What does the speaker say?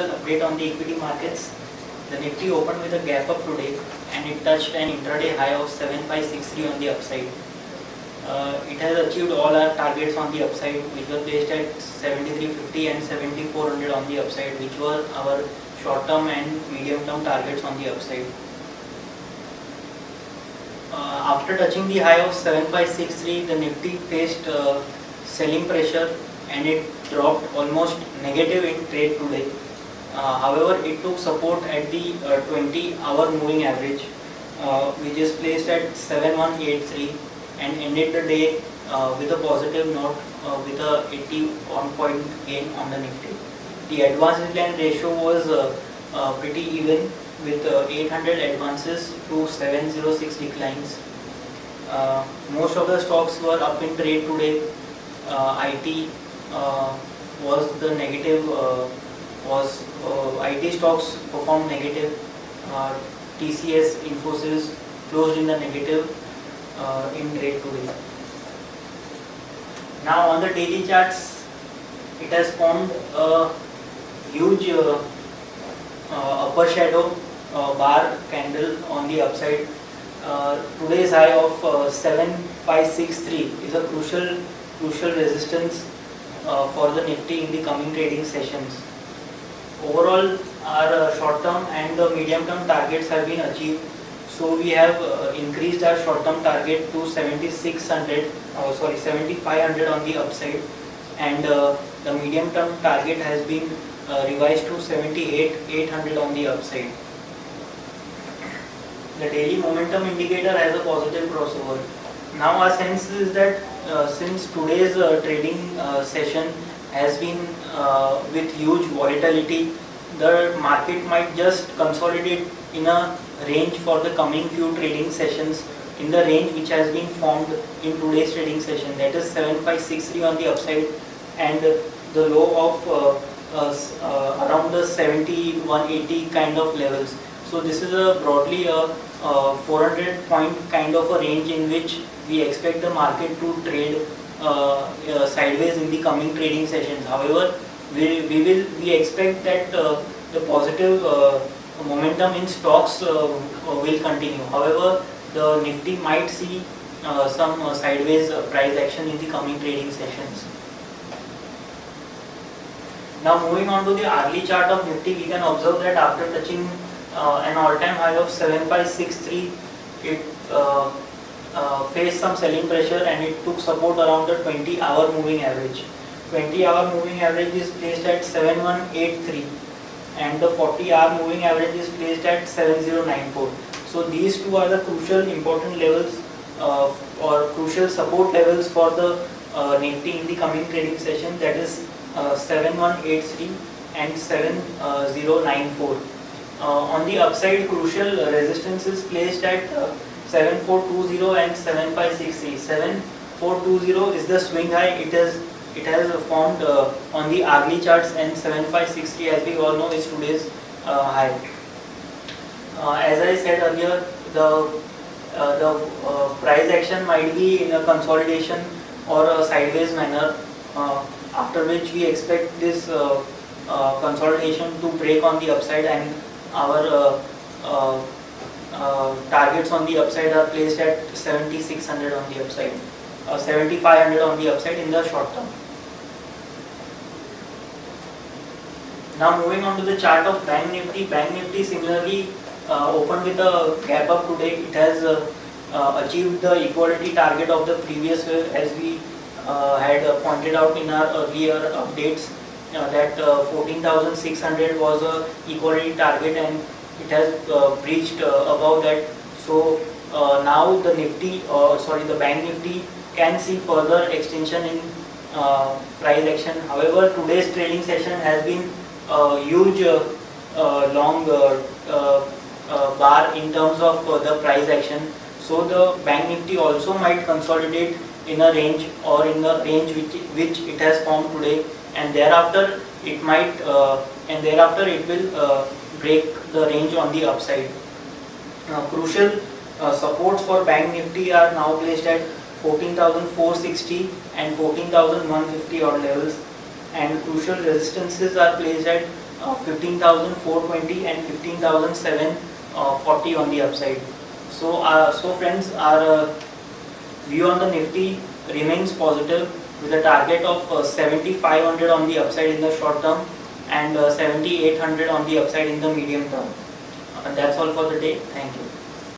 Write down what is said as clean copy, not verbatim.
technical update on the equity markets. The Nifty opened with a gap up today and it touched an intraday high of 7563 on the upside. It has achieved all our targets on the upside, which were placed at 7350 and 7400 on the upside, which were our short term and medium term targets on the upside. After touching the high of 7563, the Nifty faced selling pressure and it dropped almost negative in trade today. However, it took support at the 20-hour moving average, which is placed at 7183 and ended the day with a positive note with a 81 point gain on the Nifty. The advance decline ratio was pretty even with 800 advances to 706 declines. Most of the stocks were up in trade today. IT was the negative, IT stocks performed negative. TCS, Infosys closed in the negative in trade today. Now on the daily charts, it has formed a huge upper shadow bar candle on the upside. Today's high of 7563 is a crucial resistance for the Nifty in the coming trading sessions. Overall, our short term and the medium term targets have been achieved. So we have increased our short term target to 7500 on the upside, and the medium term target has been revised to 78,800 on the upside. The daily momentum indicator has a positive crossover. Now our sense is that since today's trading session has been with huge volatility, the market might just consolidate in a range for the coming few trading sessions in the range which has been formed in today's trading session, that is 7563 on the upside and the low of around the 7180 kind of levels. So this is a broadly a 400 point kind of a range in which we expect the market to trade sideways in the coming trading sessions. However, we expect that the positive momentum in stocks will continue. However, the Nifty might see some sideways price action in the coming trading sessions. Now moving on to the hourly chart of Nifty, we can observe that after touching an all-time high of 7563, it faced some selling pressure and it took support around the 20-hour moving average. 20-hour moving average is placed at 7183 and the 40-hour moving average is placed at 7094. So these two are the crucial important levels or crucial support levels for the Nifty in the coming trading session, that is 7183 and 7094. On the upside, crucial resistance is placed at 7420 and 7563. 7420 is the swing high. It has formed on the hourly charts, and 7560, as we all know, is today's high. As I said earlier, the price action might be in a consolidation or a sideways manner, after which we expect this consolidation to break on the upside, and our targets on the upside are placed at 7600 on the upside, 7500 on the upside in the short term. Now moving on to the chart of Bank Nifty. Bank Nifty similarly opened with a gap up today. It has achieved the equality target of the previous year, as we had pointed out in our earlier updates, that 14,600 was a equality target and it has breached above that. So now the the Bank Nifty can see further extension in price action. However, today's trading session has been a huge long bar in terms of the price action. So the Bank Nifty also might consolidate in a range or in the range which it has formed today, and thereafter it might it will break the range on the upside. Crucial supports for Bank Nifty are now placed at 14,460 and 14,150 odd levels, and crucial resistances are placed at 15,420 and 15,740 on the upside. So friends, our view on the Nifty remains positive with a target of 7,500 on the upside in the short term and 7,800 on the upside in the medium term. That's all for the day. Thank you.